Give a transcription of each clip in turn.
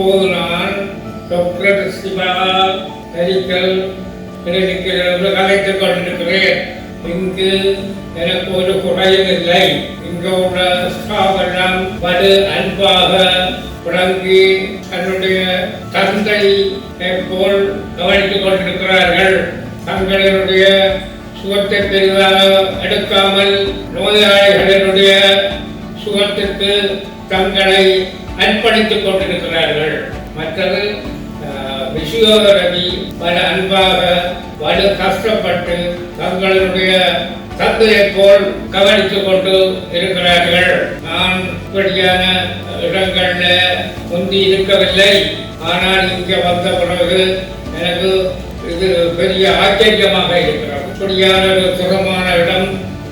இப்போது நான் doctor Siva medical கிளினிக்கில் இருந்து கலைத்துக் கொண்டிருக்கிறேன். இங்கு எனக்கு ஒரு குறையும் இல்லை. இங்கு உள்ள ஸ்டாஃப் எல்லாம் வலு அன்பாக விளங்கி தன்னுடைய தந்தை போல் கவனித்துக் கொண்டிருக்கிறார்கள். தங்களினுடைய சுகத்தை பெரிதாக எடுக்காமல் நோயாளிகளினுடைய சுகத்திற்கு தங்களை அர்ப்பணித்துக் கொண்டிருக்கிறார்கள். மற்றது விசுவரவி பல அன்பாக வலு கஷ்டப்பட்டு தங்களுடைய தந்தையை போல் கவனித்துக் கொண்டு இருக்கிறார்கள். நான் இப்படியான இடங்கள்ல முந்தி இருக்கவில்லை. ஆனால் இங்கே வந்த பிறகு எனக்கு இது பெரிய ஆச்சரியமாக இருக்கிறது. இப்படியான ஒரு சுகமான இடம்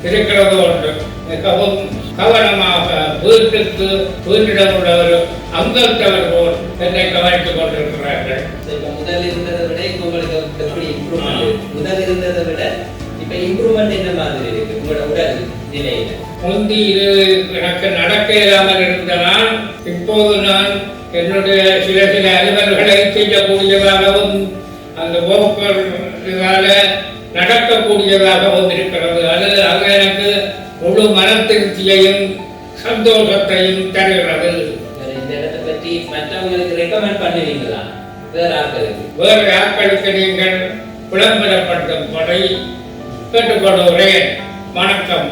இருக்கிறது ஒன்று. மிகவும் கவனமாக வீட்டிடம் உள்ள ஒரு அங்கத்தவர் போல் என்னை கவனித்துக் கொண்டிருக்கிறார்கள். முதல் இருந்ததை விட உங்களுக்கு எப்படி இம்ப்ரூவ்மெண்ட்? முதல் இருந்ததை விட இப்ப இம்ப்ரூவ்மெண்ட் என்ன மாதிரி இருக்கு உங்களோட உடல் நிலையில? முந்தி இது எனக்கு நடக்க இல்லாமல் இருந்தனால் இப்போது நான் என்னுடைய சில அலுவல்களை செய்யக்கூடியதாகவும் அந்த போக்குவரத்தால நடக்கக்கூடியதாகவும் இருக்கிறது. அது எனக்கு முழு மன திருப்தியையும் சந்தோஷத்தையும் தருகிறது. இந்த இடத்தை பற்றி மற்றவங்களுக்கு ரெக்கமெண்ட் பண்ணுவீங்களா? வேறு ஆட்களுக்கு நீங்கள் விளம்பரப்படுத்தும் படை கேட்டுக்கொள்கிறேன். வணக்கம்.